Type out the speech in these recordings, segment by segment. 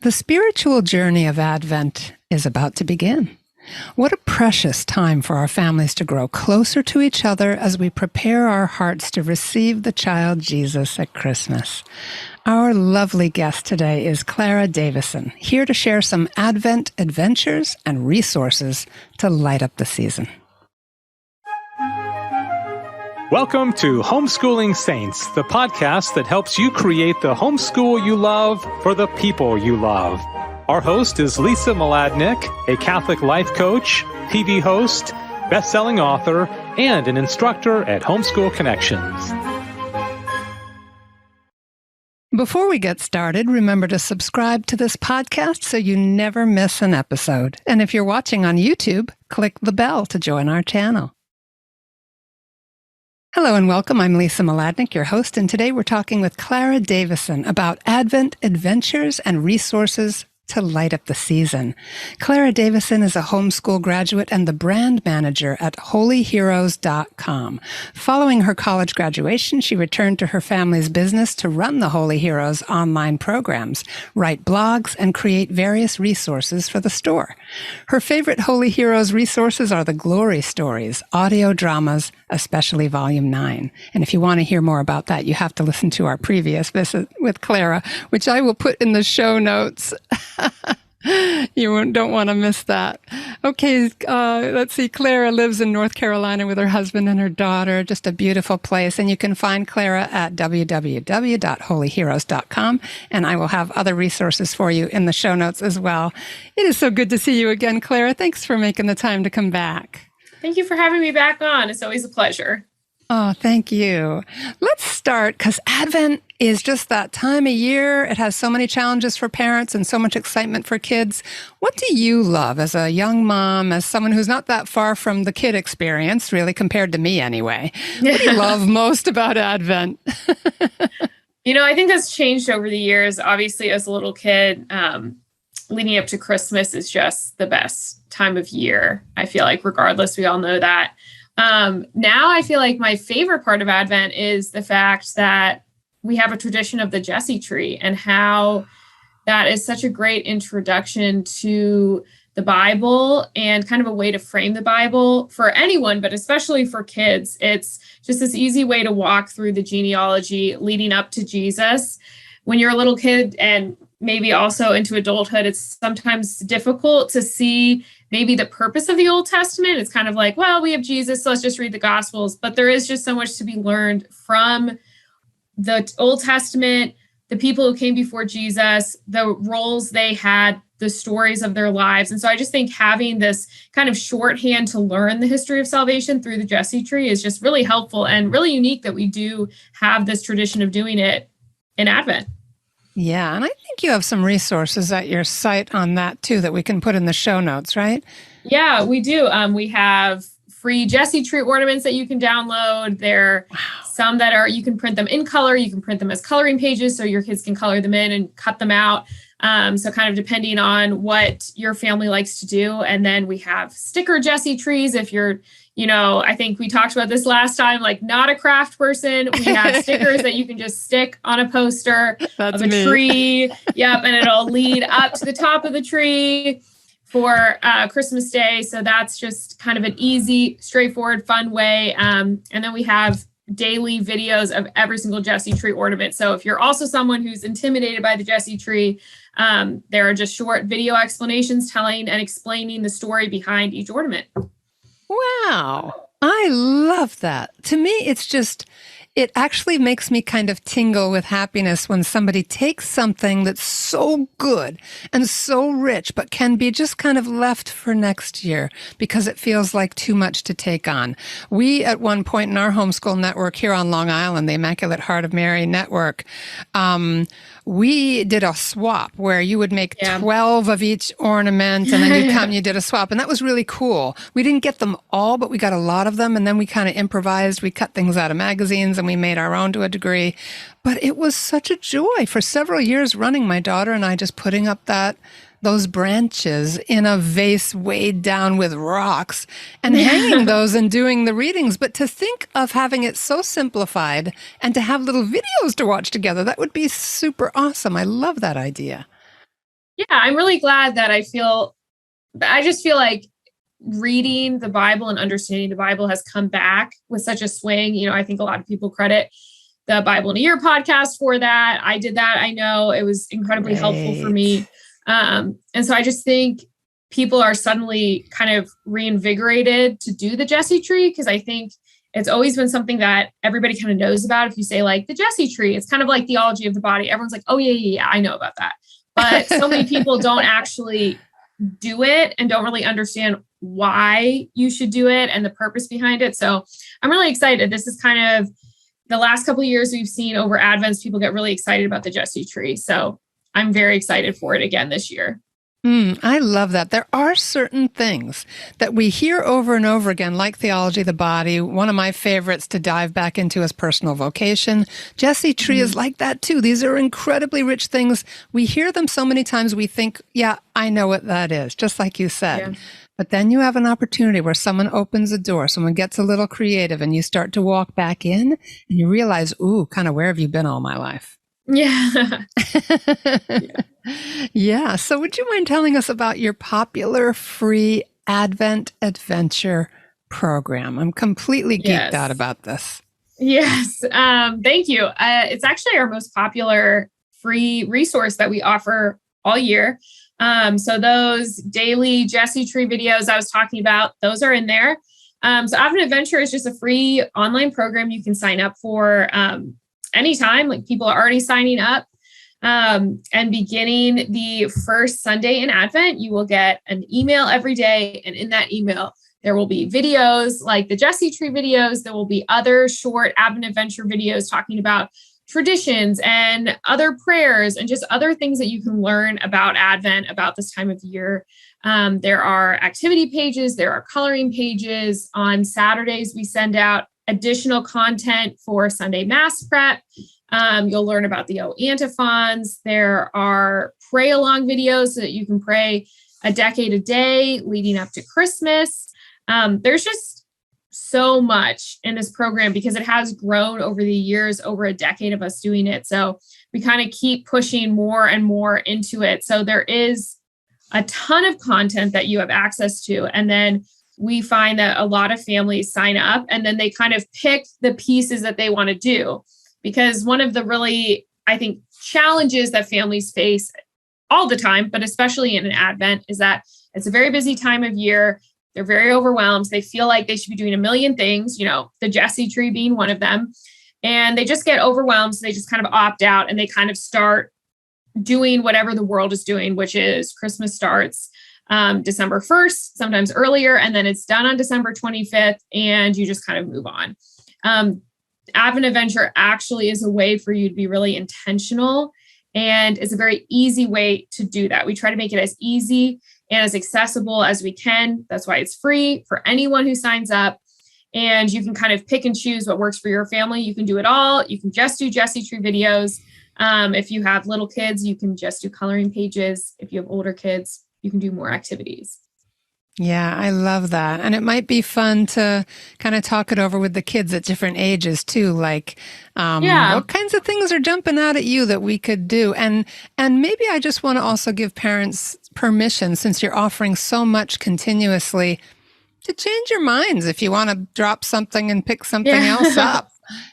The spiritual journey of Advent is about to begin. What a precious time for our families to grow closer to each other as we prepare our hearts to receive the child Jesus at Christmas. Our lovely guest today is Clara Davison, here to share some Advent adventures and resources to light up the season. Welcome to Homeschooling Saints, the podcast that helps you create the homeschool you love for the people you love. Our host is Lisa Mladinich, a Catholic life coach, TV host, best-selling author, and an instructor at Homeschool Connections. Before we get started, remember to subscribe to this podcast so you never miss an episode. And if you're watching on YouTube, click the bell to join our channel. Hello and welcome. I'm Lisa Mladinich, your host, and today we're talking with Clara Davison about Advent adventures and resources to light up the season. Clara Davison is a homeschool graduate and the brand manager at holyheroes.com. Following her college graduation, she returned to her family's business to run the Holy Heroes online programs, write blogs, and create various resources for the store. Her favorite Holy Heroes resources are the Glory Stories, audio dramas, especially Volume 9. And if you want to hear more about that, you have to listen to our previous visit with Clara, which I will put in the show notes. You don't want to miss that. Okay, let's see. Clara lives in North Carolina with her husband and her daughter. Just a beautiful place. And you can find Clara at www.holyheroes.com. And I will have other resources for you in the show notes as well. It is so good to see you again, Clara. Thanks for making the time to come back. Thank you for having me back on. It's always a pleasure. Oh, thank you. Let's start because Advent is just that time of year. It has so many challenges for parents and so much excitement for kids. What do you love as a young mom, as someone who's not that far from the kid experience, really, compared to me anyway? What do you love most about Advent? I think that's changed over the years. Obviously, as a little kid, leading up to Christmas is just the best time of year. I feel like regardless, we all know that. Now I feel like my favorite part of Advent is the fact that we have a tradition of the Jessie tree and how that is such a great introduction to the Bible and kind of a way to frame the Bible for anyone, but especially for kids. It's just this easy way to walk through the genealogy leading up to Jesus. When you're a little kid and maybe also into adulthood, it's sometimes difficult to see maybe the purpose of the Old Testament. It's kind of like, well, we have Jesus, so let's just read the Gospels. But there is just so much to be learned from the Old Testament, the people who came before Jesus, the roles they had, the stories of their lives. And so I just think having this kind of shorthand to learn the history of salvation through the Jessie tree is just really helpful and really unique that we do have this tradition of doing it in Advent. Yeah, and I think you have some resources at your site on that too that we can put in the show notes, right? Yeah, we do. We have free Jessie tree ornaments that you can download. There are some that you can print them in color. You can print them as coloring pages so your kids can color them in and cut them out. So kind of depending on what your family likes to do. And then we have sticker Jessie trees if you're I think we talked about this last time, like not a craft person. We have stickers that you can just stick on a poster of a tree. Yep. And it'll lead up to the top of the tree for Christmas Day. So that's just kind of an easy, straightforward, fun way. And then we have daily videos of every single Jessie tree ornament. So if you're also someone who's intimidated by the Jessie tree, there are just short video explanations telling and explaining the story behind each ornament. Wow. I love that. To me, it actually makes me kind of tingle with happiness when somebody takes something that's so good and so rich, but can be just kind of left for next year because it feels like too much to take on. We, at one point in our homeschool network here on Long Island, the Immaculate Heart of Mary Network, we did a swap where you would make 12 of each ornament and then you did a swap. And that was really cool. We didn't get them all, but we got a lot of them. And then we kind of improvised. We cut things out of magazines and we made our own to a degree. But it was such a joy for several years running, my daughter and I just putting up those branches in a vase weighed down with rocks and hanging those and doing the readings. But to think of having it so simplified and to have little videos to watch together, that would be super awesome. I love that idea. Yeah, I'm really glad that I just feel like reading the Bible and understanding the Bible has come back with such a swing. You know, I think a lot of people credit the Bible in a Year podcast for that. I did that. I know it was incredibly helpful for me. And so I just think people are suddenly kind of reinvigorated to do the Jessie tree, because I think it's always been something that everybody kind of knows about. If you say like the Jessie tree, it's kind of like theology of the body. Everyone's like, oh yeah, I know about that. But so many people don't actually do it and don't really understand why you should do it and the purpose behind it. So I'm really excited. This is kind of the last couple of years we've seen over Advents, people get really excited about the Jessie tree. So I'm very excited for it again this year. I love that. There are certain things that we hear over and over again, like theology of the body. One of my favorites to dive back into is personal vocation. Jessie tree is like that too. These are incredibly rich things. We hear them so many times we think, yeah, I know what that is, just like you said. Yeah. But then you have an opportunity where someone opens a door, someone gets a little creative, and you start to walk back in and you realize, ooh, kind of where have you been all my life? Yeah. Yeah. So would you mind telling us about your popular free Advent Adventure program? I'm completely geeked out about this. Yes. Thank you. It's actually our most popular free resource that we offer all year. So those daily Jessie tree videos I was talking about, those are in there. So Advent Adventure is just a free online program you can sign up for anytime. Like people are already signing up. And beginning the first Sunday in Advent, you will get an email every day. And in that email, there will be videos like the Jessie tree videos. There will be other short Advent Adventure videos talking about traditions and other prayers and just other things that you can learn about Advent, about this time of year. There are activity pages. There are coloring pages. On Saturdays, we send out additional content for Sunday Mass prep. You'll learn about the antiphons. There are pray along videos so that you can pray a decade a day leading up to Christmas. There's just so much in this program because it has grown over the years, over a decade of us doing it. So we kind of keep pushing more and more into it. So there is a ton of content that you have access to. And then we find that a lot of families sign up and then they kind of pick the pieces that they want to do. Because one of the really, I think, challenges that families face all the time, but especially in an Advent, is that it's a very busy time of year. They're very overwhelmed. They feel like they should be doing a million things, you know, the Jessie tree being one of them. And they just get overwhelmed. So they just kind of opt out and they kind of start doing whatever the world is doing, which is Christmas starts December 1st, sometimes earlier, and then it's done on December 25th, and you just kind of move on. Advent Adventure actually is a way for you to be really intentional, and it's a very easy way to do that. We try to make it as easy and as accessible as we can. That's why it's free for anyone who signs up, and you can kind of pick and choose what works for your family. You can do it all. You can just do Jessie tree videos. If you have little kids, you can just do coloring pages. If you have older kids, you can do more activities. Yeah, I love that. And it might be fun to kind of talk it over with the kids at different ages too. Like, what kinds of things are jumping out at you that we could do? And maybe I just want to also give parents permission, since you're offering so much continuously, to change your minds if you want to drop something and pick something else up.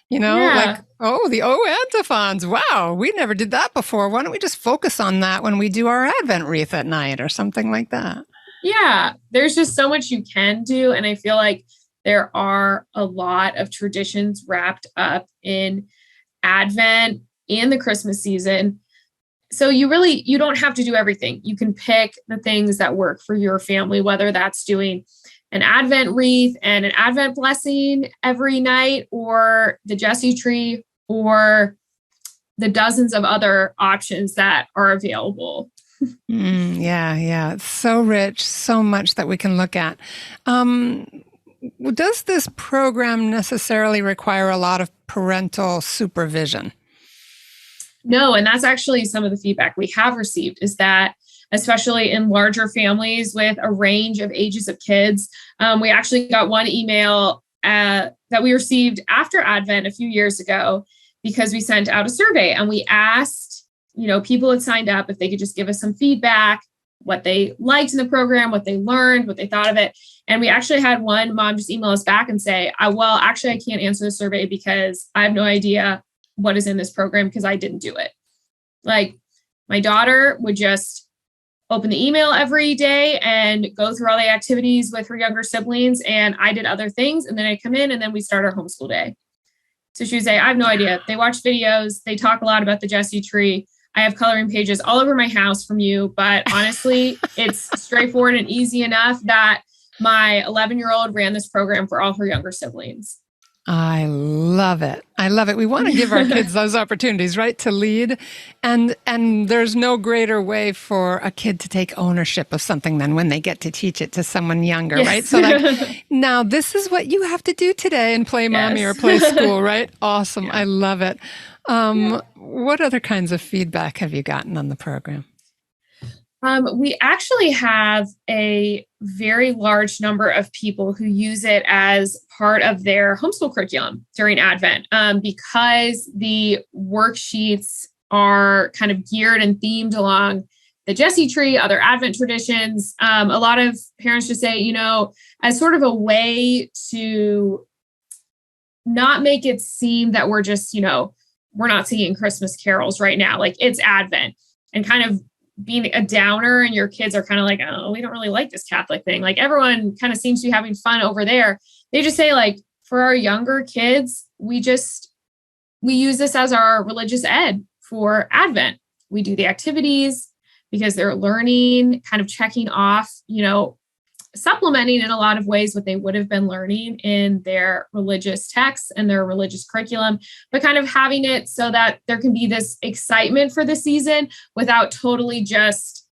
You know, like, oh, the antiphons. Wow, we never did that before. Why don't we just focus on that when we do our Advent wreath at night or something like that? Yeah, there's just so much you can do. And I feel like there are a lot of traditions wrapped up in Advent and the Christmas season. So you don't have to do everything. You can pick the things that work for your family, whether that's doing an Advent wreath and an Advent blessing every night, or the Jessie tree, or the dozens of other options that are available. Yeah. It's so rich, so much that we can look at. Does this program necessarily require a lot of parental supervision? No, and that's actually some of the feedback we have received, is that especially in larger families with a range of ages of kids, we actually got one email that we received after Advent a few years ago, because we sent out a survey and we asked people had signed up, if they could just give us some feedback, what they liked in the program, what they learned, what they thought of it. And we actually had one mom just email us back and say, well, actually, I can't answer the survey because I have no idea what is in this program because I didn't do it. Like, my daughter would just open the email every day and go through all the activities with her younger siblings. And I did other things. And then I come in and then we start our homeschool day. So she would say, I have no idea. They watch videos. They talk a lot about the Jessie tree. I have coloring pages all over my house from you. But honestly, it's straightforward and easy enough that my 11-year-old ran this program for all her younger siblings. I love it. I love it. We want to give our kids those opportunities, right, to lead. And there's no greater way for a kid to take ownership of something than when they get to teach it to someone younger, yes. right? So like, now this is what you have to do today and play mommy or play school, right? Awesome. Yeah. I love it. What other kinds of feedback have you gotten on the program? We actually have a very large number of people who use it as part of their homeschool curriculum during Advent, because the worksheets are kind of geared and themed along the Jessie tree, other Advent traditions. A lot of parents just say, as sort of a way to not make it seem that we're just, we're not singing Christmas carols right now. Like, it's Advent, and kind of being a downer, and your kids are kind of like, oh, we don't really like this Catholic thing. Like, everyone kind of seems to be having fun over there. They just say, like, for our younger kids, we use this as our religious ed for Advent. We do the activities because they're learning, kind of checking off, supplementing in a lot of ways what they would have been learning in their religious texts and their religious curriculum, but kind of having it so that there can be this excitement for the season without totally just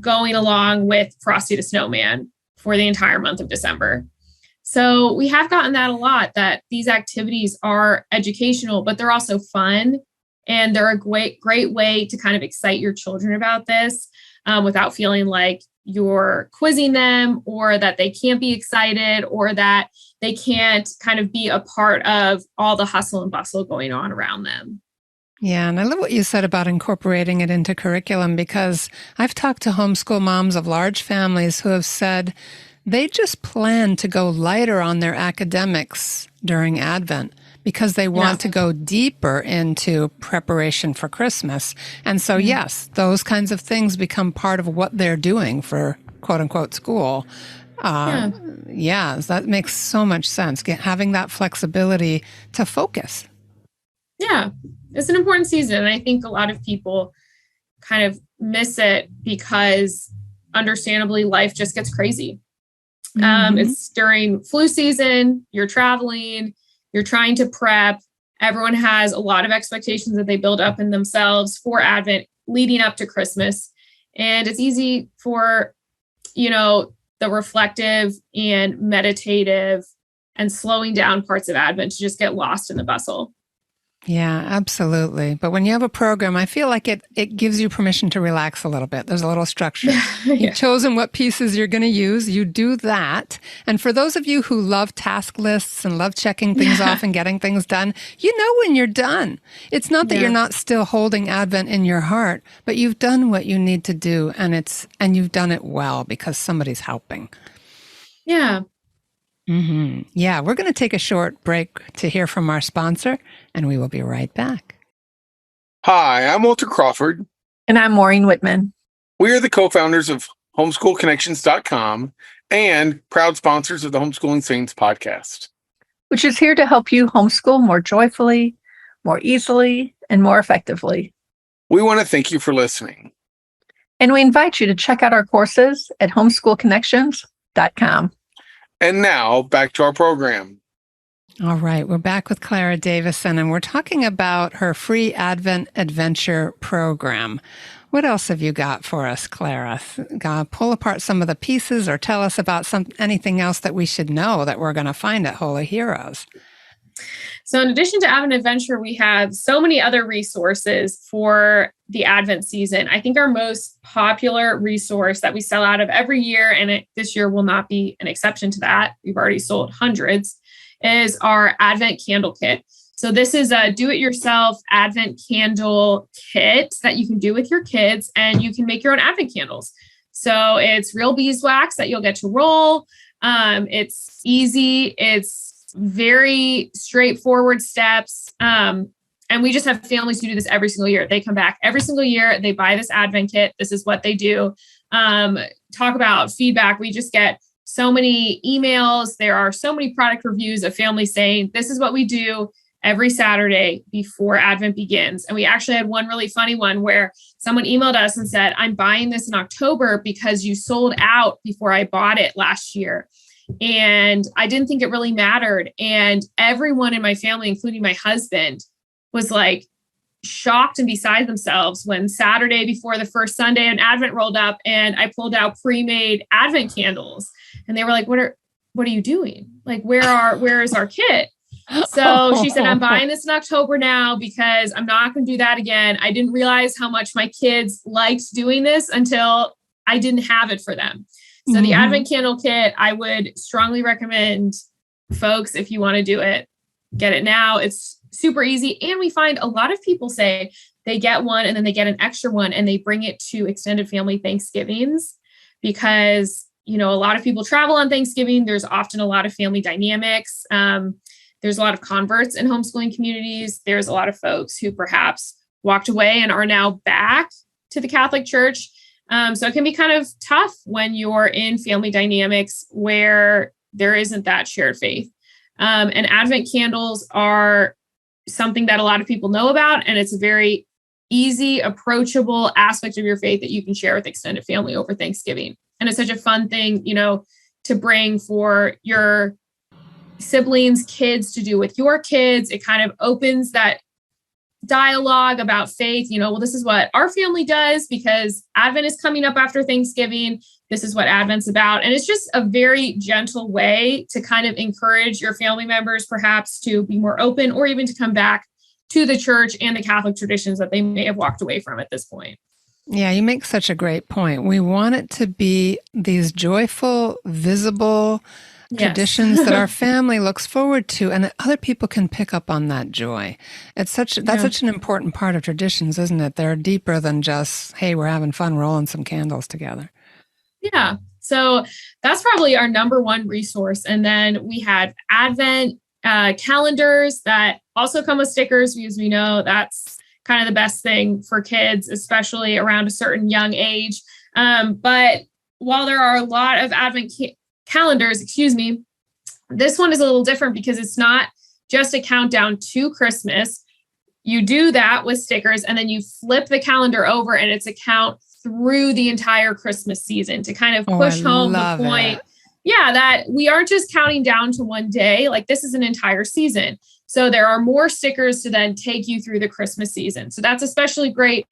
going along with Frosty the Snowman for the entire month of December. So we have gotten that a lot, that these activities are educational, but they're also fun. And they're a great way to kind of excite your children about this without feeling like you're quizzing them, or that they can't be excited, or that they can't kind of be a part of all the hustle and bustle going on around them. Yeah, and I love what you said about incorporating it into curriculum, because I've talked to homeschool moms of large families who have said they just plan to go lighter on their academics during Advent because they want to go deeper into preparation for Christmas. And so, yes, those kinds of things become part of what they're doing for quote unquote school. That makes so much sense, having that flexibility to focus. Yeah, it's an important season. And I think a lot of people kind of miss it because understandably life just gets crazy. It's during flu season, you're traveling, you're trying to prep. Everyone has a lot of expectations that they build up in themselves for Advent leading up to Christmas. And it's easy for, the reflective and meditative and slowing down parts of Advent to just get lost in the bustle. Yeah, absolutely. But when you have a program, I feel like it gives you permission to relax a little bit. There's a little structure. You've chosen what pieces you're going to use. You do that. And for those of you who love task lists and love checking things off and getting things done, you know when you're done. It's not that you're not still holding Advent in your heart, but you've done what you need to do, and you've done it well because somebody's helping. Yeah. Mm-hmm. Yeah, we're going to take a short break to hear from our sponsor, and we will be right back. Hi, I'm Walter Crawford. And I'm Maureen Whitman. We are the co-founders of homeschoolconnections.com and proud sponsors of the Homeschooling Saints podcast, which is here to help you homeschool more joyfully, more easily, and more effectively. We want to thank you for listening. And we invite you to check out our courses at homeschoolconnections.com. And now, back to our program. All right, we're back with Clara Davison, and we're talking about her free Advent Adventure program. What else have you got for us, Clara? Pull apart some of the pieces, or tell us about anything else that we should know that we're going to find at Holy Heroes. So in addition to Advent Adventure, we have so many other resources for the Advent season. I think our most popular resource that we sell out of every year, and this year will not be an exception to that, we've already sold hundreds, is our Advent Candle Kit. So this is a do-it-yourself Advent candle kit that you can do with your kids, and you can make your own Advent candles. So it's real beeswax that you'll get to roll. It's easy. It's very straightforward steps. And we just have families who do this every single year. They come back every single year. They buy this Advent kit. This is what they do. Talk about feedback. We just get so many emails. There are so many product reviews of families saying, this is what we do every Saturday before Advent begins. And we actually had one really funny one where someone emailed us and said, I'm buying this in October because you sold out before I bought it last year. And I didn't think it really mattered. And everyone in my family, including my husband, was like shocked and beside themselves when Saturday before the first Sunday in Advent rolled up and I pulled out pre-made Advent candles. And they were like, what are you doing? Like, where is our kit? So she said, I'm buying this in October now because I'm not going to do that again. I didn't realize how much my kids liked doing this until I didn't have it for them. So the Advent candle kit, I would strongly recommend folks, if you want to do it, get it now. It's super easy. And we find a lot of people say they get one and then they get an extra one and they bring it to extended family Thanksgivings because, a lot of people travel on Thanksgiving. There's often a lot of family dynamics. There's a lot of converts in homeschooling communities. There's a lot of folks who perhaps walked away and are now back to the Catholic Church. So it can be kind of tough when you're in family dynamics where there isn't that shared faith. And Advent candles are something that a lot of people know about, and it's a very easy, approachable aspect of your faith that you can share with extended family over Thanksgiving. And it's such a fun thing, to bring for your siblings, kids to do with your kids. It kind of opens that dialogue about faith. Well, this is what our family does because Advent is coming up after Thanksgiving. This is what Advent's about. And it's just a very gentle way to kind of encourage your family members perhaps to be more open or even to come back to the church and the Catholic traditions that they may have walked away from at this point. Yeah, you make such a great point. We want it to be these joyful, visible traditions that our family looks forward to and that other people can pick up on that joy. That's such an important part of traditions, isn't it? They're deeper than just, hey, we're having fun rolling some candles together. Yeah. So that's probably our number one resource. And then we had Advent calendars that also come with stickers because we know that's kind of the best thing for kids, especially around a certain young age. But while there are a lot of Advent calendars, this one is a little different because it's not just a countdown to Christmas. You do that with stickers and then you flip the calendar over and it's a count through the entire Christmas season to kind of push home the point. That we aren't just counting down to one day, like this is an entire season. So there are more stickers to then take you through the Christmas season. So that's especially great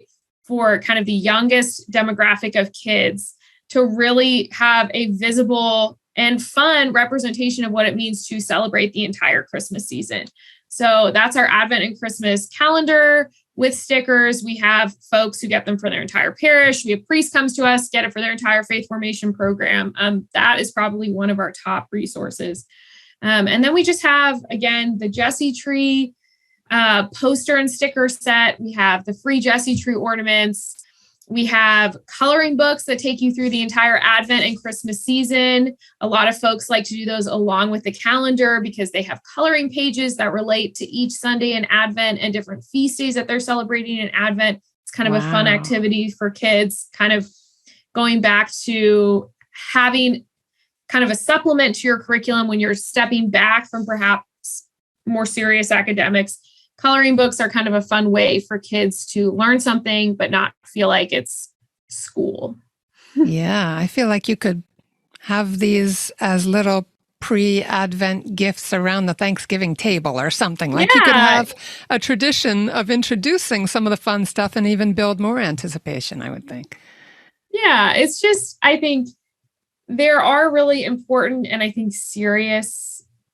for kind of the youngest demographic of kids to really have a visible and fun representation of what it means to celebrate the entire Christmas season. So that's our Advent and Christmas calendar with stickers. We have folks who get them for their entire parish. We have priests comes to us, get it for their entire faith formation program. That is probably one of our top resources. And then we just have, again, the Jesse tree poster and sticker set. We have the free Jesse tree ornaments. We have coloring books that take you through the entire Advent and Christmas season. A lot of folks like to do those along with the calendar because they have coloring pages that relate to each Sunday in Advent and different feast days that they're celebrating in Advent. It's kind of a fun activity for kids, kind of going back to having kind of a supplement to your curriculum when you're stepping back from perhaps more serious academics. Coloring books are kind of a fun way for kids to learn something, but not feel like it's school. Yeah, I feel like you could have these as little pre-Advent gifts around the Thanksgiving table or something. Like you could have a tradition of introducing some of the fun stuff and even build more anticipation, I would think. Yeah, it's just, I think there are really important and I think serious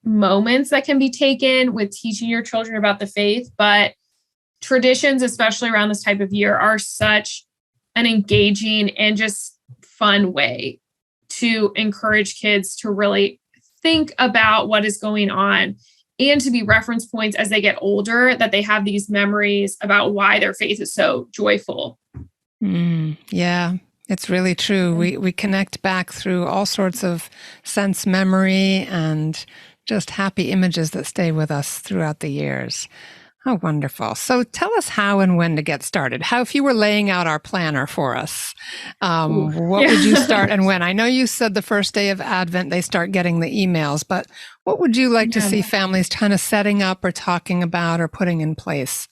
moments that can be taken with teaching your children about the faith, but traditions, especially around this type of year, are such an engaging and just fun way to encourage kids to really think about what is going on and to be reference points as they get older, that they have these memories about why their faith is so joyful. Yeah, it's really true. We connect back through all sorts of sense memory and just happy images that stay with us throughout the years. Oh, wonderful. So tell us how and when to get started. How, if you were laying out our planner for us, what would you start and when? I know you said the first day of Advent, they start getting the emails, but what would you like to see families kind of setting up or talking about or putting in place?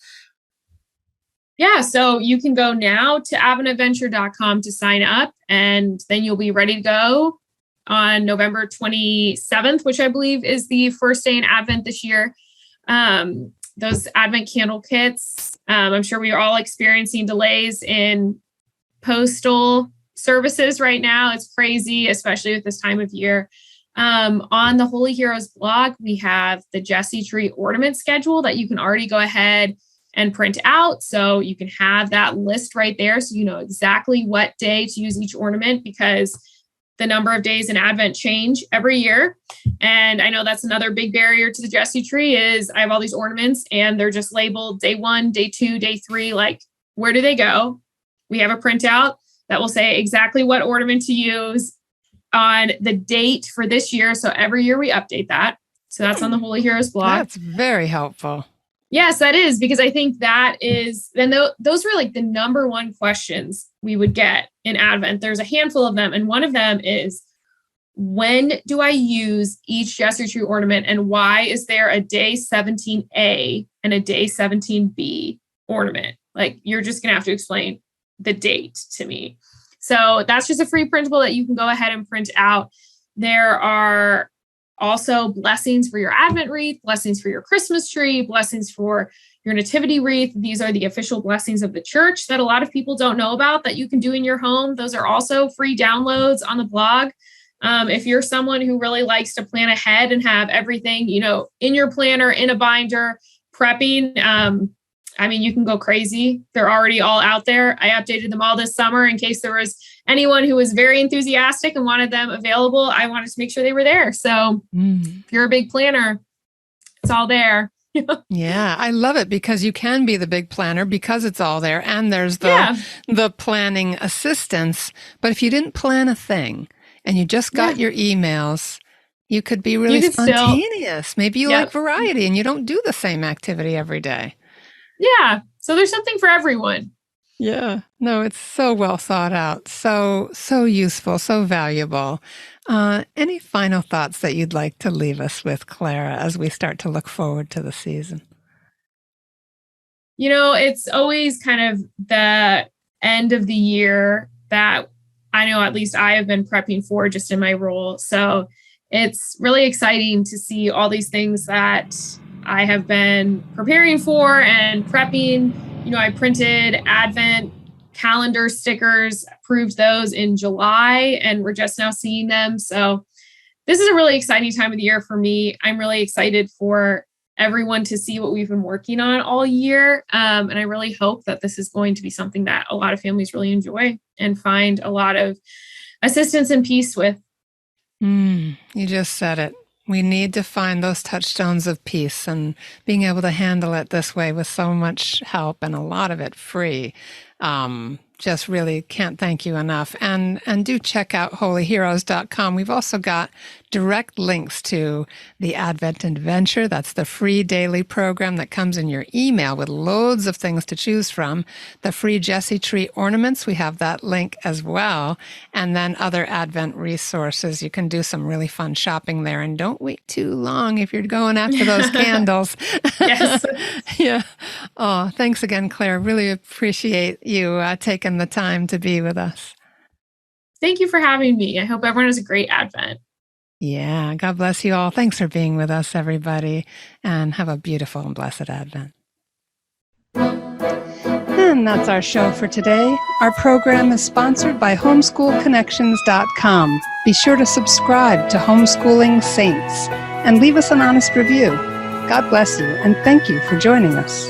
Yeah, so you can go now to adventadventure.com to sign up, and then you'll be ready to go on November 27th, which I believe is the first day in Advent this year. Those Advent candle kits, I'm sure we are all experiencing delays in postal services right now. It's crazy, especially with this time of year. On the Holy Heroes blog, we have the Jessie tree ornament schedule that you can already go ahead and print out. So you can have that list right there, so you know exactly what day to use each ornament, because the number of days in Advent change every year. And I know that's another big barrier to the Jessie tree is I have all these ornaments and they're just labeled day 1, day 2, day 3. Like, where do they go? We have a printout that will say exactly what ornament to use on the date for this year. So every year we update that. So that's on the Holy Heroes blog. That's very helpful. Yes, that is, because I think that is, then those were like the number one questions we would get in Advent. There's a handful of them. And one of them is, when do I use each Jessie tree ornament, and why is there a day 17A and a day 17B ornament? Like, you're just going to have to explain the date to me. So that's just a free printable that you can go ahead and print out. There are also blessings for your Advent wreath, blessings for your Christmas tree, blessings for your nativity wreath. These are the official blessings of the church that a lot of people don't know about that you can do in your home. Those are also free downloads on the blog. If you're someone who really likes to plan ahead and have everything, in your planner, in a binder, prepping, you can go crazy. They're already all out there. I updated them all this summer in case there was anyone who was very enthusiastic and wanted them available. I wanted to make sure they were there. So if you're a big planner, it's all there. Yeah, I love it, because you can be the big planner because it's all there, and there's the planning assistance. But if you didn't plan a thing and you just got your emails, you could be really spontaneous. Maybe you like variety and you don't do the same activity every day. Yeah. So there's something for everyone. Yeah. No, it's so well thought out. So useful, so valuable. Any final thoughts that you'd like to leave us with, Clara, as we start to look forward to the season? It's always kind of the end of the year that I know at least I have been prepping for just in my role. So it's really exciting to see all these things that I have been preparing for and prepping. I printed Advent calendar stickers, approved those in July, and we're just now seeing them. So this is a really exciting time of the year for me. I'm really excited for everyone to see what we've been working on all year. And I really hope that this is going to be something that a lot of families really enjoy and find a lot of assistance and peace with. You just said it. We need to find those touchstones of peace, and being able to handle it this way with so much help and a lot of it free. Just really can't thank you enough. And do check out holyheroes.com. We've also got direct links to the Advent Adventure. That's the free daily program that comes in your email with loads of things to choose from. The free Jessie tree ornaments, we have that link as well. And then other Advent resources. You can do some really fun shopping there. And don't wait too long if you're going after those candles. Yes. Yeah. Oh, thanks again, Claire. Really appreciate you taking the time to be with us. Thank you for having me. I hope everyone has a great Advent. Yeah. God bless you all. Thanks for being with us, everybody, and have a beautiful and blessed Advent. And that's our show for today. Our program is sponsored by homeschoolconnections.com. Be sure to subscribe to Homeschooling Saints and leave us an honest review. God bless you, and thank you for joining us.